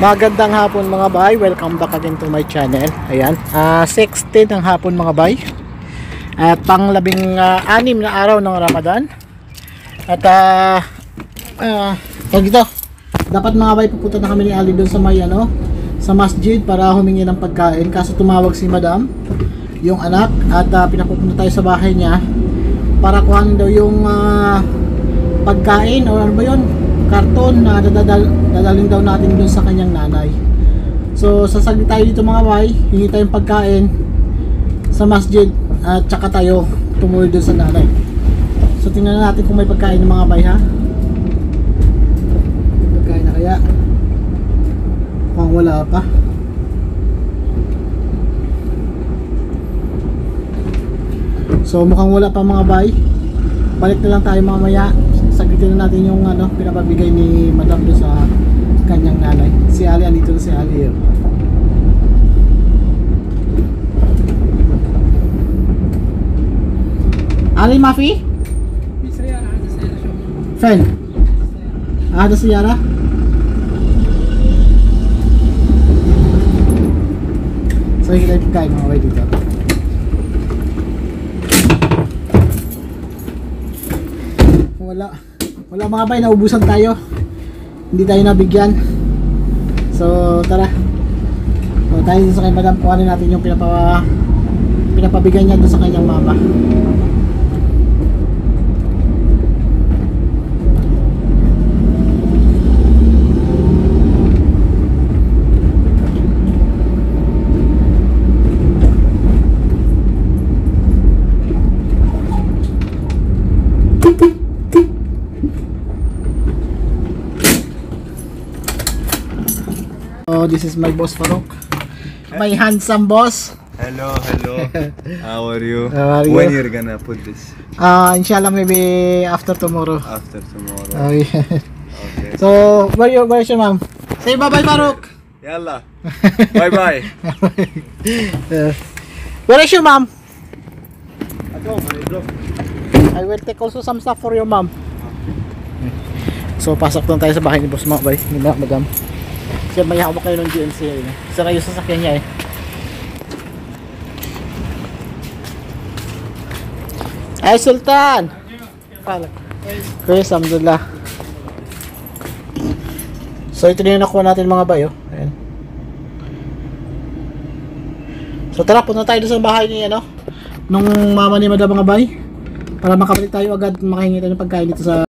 Magandang hapon mga bay, welcome back again to my channel. Ayan, 16 ng hapon mga bay. At pang labing 6 na araw ng Ramadan. At dito, dapat mga bay pupunta na kami ni Ali doon sa may sa masjid para humingi ng pagkain. Kaso tumawag si madam, yung anak, at pinapupunta tayo sa bahay niya para kuhanin daw yung pagkain o ano ba yun, karton na dadalhin daw natin dun sa kanyang nanay. So sasaglit tayo dito mga bay, hingi tayong pagkain sa masjid at tsaka tayo tumuloy dun sa nanay. So tingnan natin kung may pagkain ng mga bay, ha. Pagkain na kaya? Mukhang wala pa. So mukhang wala pa mga bay. Balik na lang tayo mamaya. Saglitin na natin yung pinapabigay ni madam doon sa kanyang nanay. Si Ali, andito na si Ali. Ali Mafi? Fen? Ada siyara? So kita kain mga way dito. Wala mga bay, naubusan tayo. Hindi tayo nabigyan. So tara. So tayo sa kay madam, kuhanin natin yung pinapabigyan niya doon sa kanyang mama. Oh, this is my boss Farouk. My handsome boss. Hello. How are you? How are you? When you're gonna put this? Inshallah maybe after tomorrow. After tomorrow. Oh, yeah. Okay. So, where's your mom? Say bye-bye Farouk. Yalla. Bye. Where is your mom? At home, bro. I will take also some stuff for your mom. So, pasok lang tayo sa bahay ni boss Makbay, ni madam. Kasi may hawak kayo ng GNC yun. Isa kayo sa sasakyan niya eh. Ay Sultan! Chris, alhamdulillah. So ito na yung nakuha natin mga bayo. Ayan. So tara, punta tayo doon sa bahay ni nung mama ni madam mga bay. Para makabalik tayo agad, makahingi tayo ng pagkain dito sa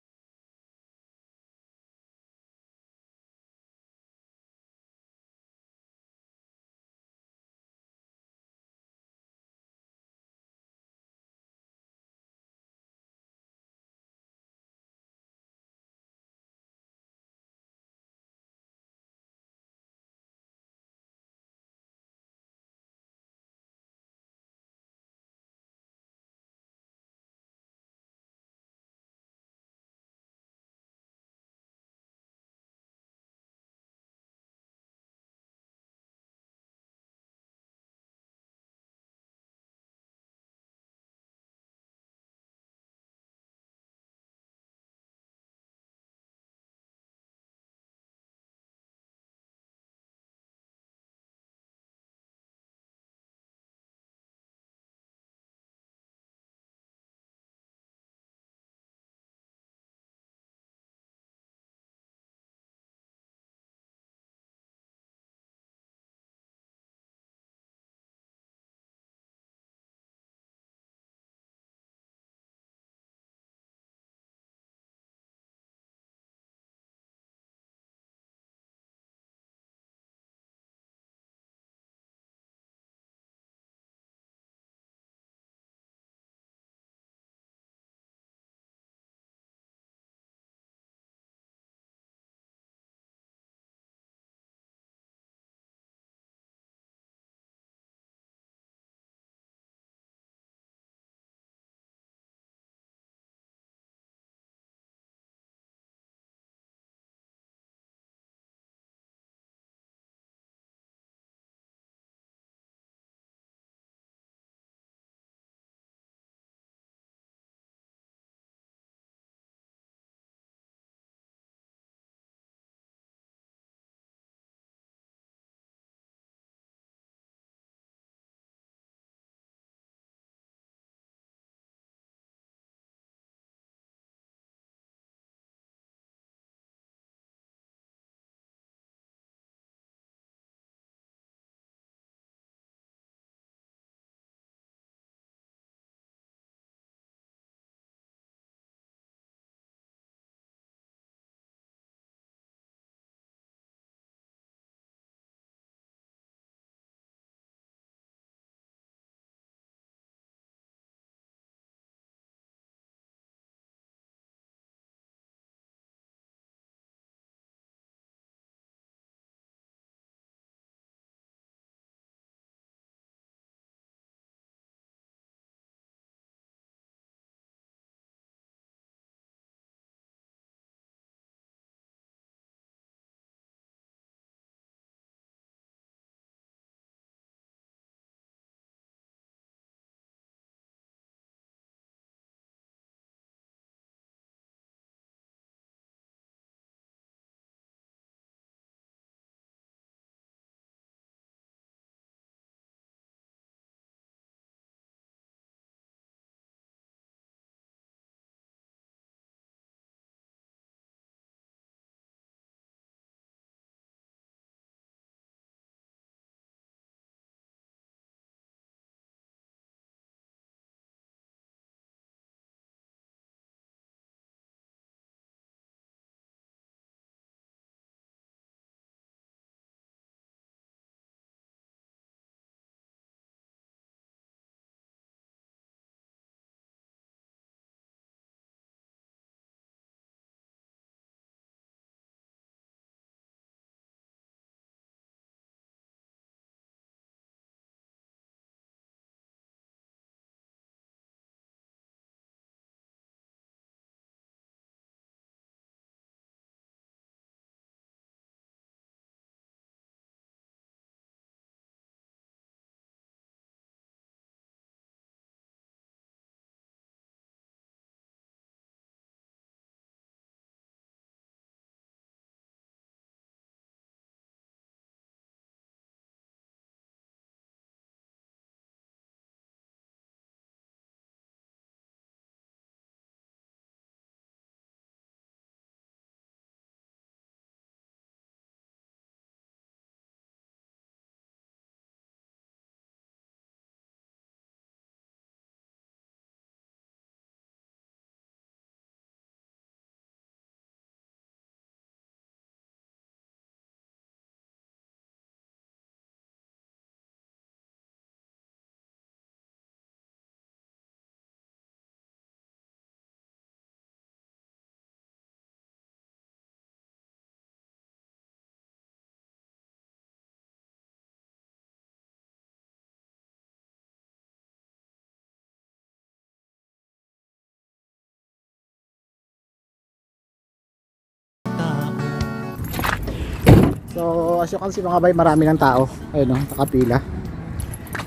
So as you can see mga bay, marami ng tao. Ayun o, nakapila.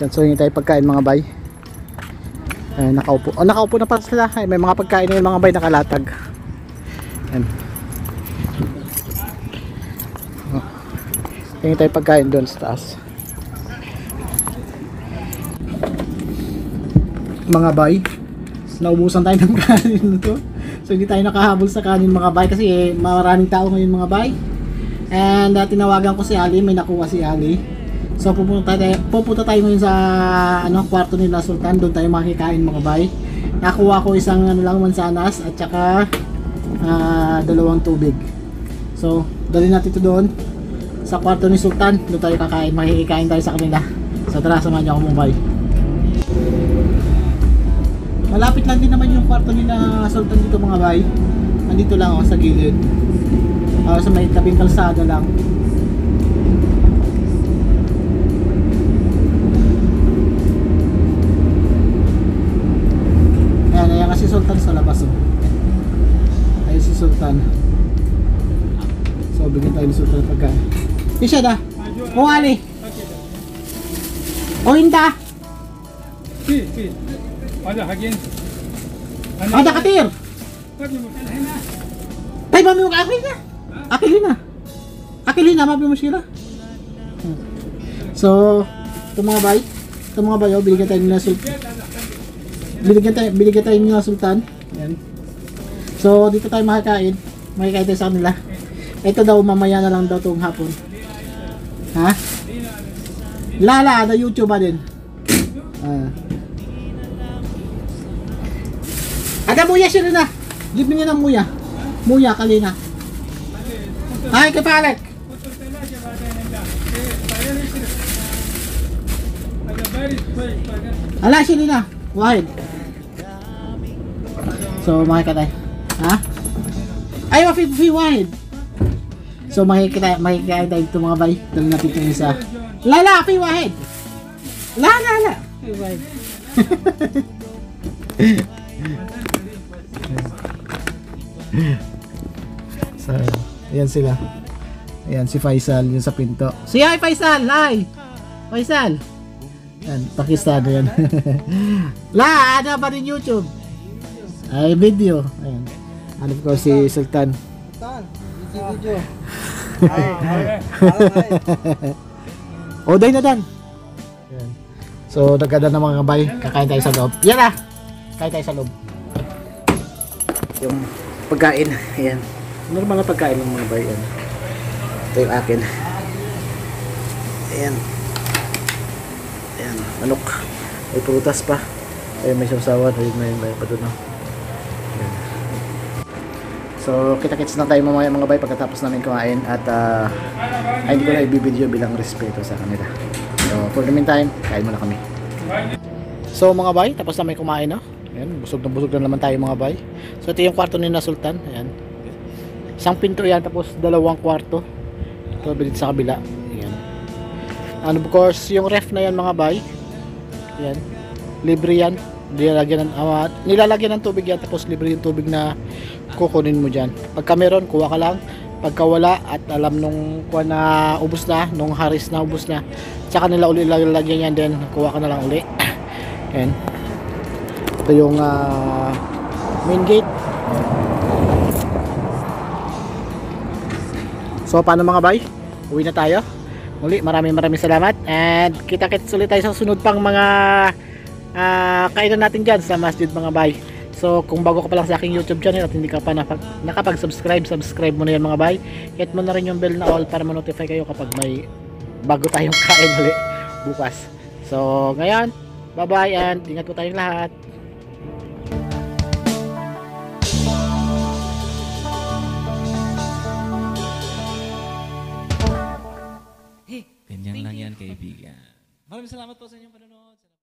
Yan, so hingi tayo pagkain mga bay. Ayun, nakaupo. Oh, nakaupo na pa sila. Ay, may mga pagkain na yung mga bay nakalatag. Yan. Oh. Hingi tayo pagkain doon sa taas. Mga bay, naubusan tayo ng kanin nito. So hindi tayo nakahabol sa kanin mga bay kasi maraming tao ngayon mga bay. And tinawagan ko si Ali, may nakuha si Ali. So pupunta tayo ngayon sa kwarto nila Sultan, doon tayo makikain mga bay. Nakuha ko isang mansanas at saka dalawang tubig. So dali natin ito doon sa kwarto ni Sultan, doon tayo kakain, makikikain tayo sa kanila. So tara, samahan niyo ako mga bay. Malapit lang din naman yung kwarto nila Sultan dito mga bay. Andito lang sa gilid. Sa may tabing kalsada lang. Ayan kasi Sultan sa labas. Ayan si Sultan. So bigyan tayo ni Sultan ng pagkain. Isya da. O Ali. O hinta. في هذا حقين Ada katir. Tay mami mo akil na. Akil na mami mo sila. So, ito mga bay, binigyan tayo nila Sultan. Binigyan tayo nila Sultan. Ayan. So, dito tayo makakain. Makikain tayo sa kanila. Ito daw mamaya na lang daw tong hapon. Ha? Lala, na YouTube din. Ada muya siya na. Give me ng muya. Muya kalina. Ay, kapalek. Ala siya na. Wahid. So, makikita tayo. Ha? Ay, fi wahid. So, makikita tayo ito mga bay. Dali natin ito isa. Lala, fi wahid. Lala. Fi wahid. So, ayan sila. Ayan si Faisal yung sa pinto. Si hi Faisal, hi. Faisal. Ayan, Pakistano yan. La, ano ba rin YouTube? Ay, video. Ayan. And of course si Sultan. Video. Oday na dan. Ayan. So, nagkada ng mga kabay. Kakain tayo sa loob. Yan na. Kain tayo sa loob. Yung pagkain, ayan. Normal na pagkain ng mga bay, ayan. Ito yung akin. Ayan. Ayan, manok. May prutas pa. Ayan, may sawsawan. Ayan, may pa doon. Ayan. So, kita-kits na tayo mamaya mga bay pagkatapos namin kumain. At hindi ko na i-video bilang respeto sa kanila. So, for the meantime, kain muna kami. So mga bay, tapos na may kumain, no? Ayan, busog na naman tayo mga bay. So ito yung kwarto ni na Sultan. Ayan. Isang pinto yan, tapos dalawang kwarto. Ito bilit sa kabila. Ayan. And of course, yung ref na yan mga bay. Ayan. Libre yan. Nilalagyan ng tubig yan, tapos libre yung tubig na kukunin mo dyan. Pagka meron, kuha ka lang. Pagka wala at alam nung kuha na ubos na, nung haris na ubos na, tsaka nila uli lalagyan yan din. Kuha ka na lang uli. Ayan. Ito yung main gate. So paano mga bay? Uwi na tayo. Muli maraming salamat. And kita-kits ulit tayo sa sunod pang mga kainan natin dyan sa masjid mga bay. So kung bago ka pa lang sa aking YouTube channel at hindi ka pa nakapag-subscribe, subscribe mo na yan mga bay. Hit mo na rin yung bell na all para ma-notify kayo kapag may bago tayong kain ulit bukas. So ngayon, bye bye and ingat po tayong lahat. Ganyan lang yan, kaibigan. Maraming salamat po sa inyong panonood.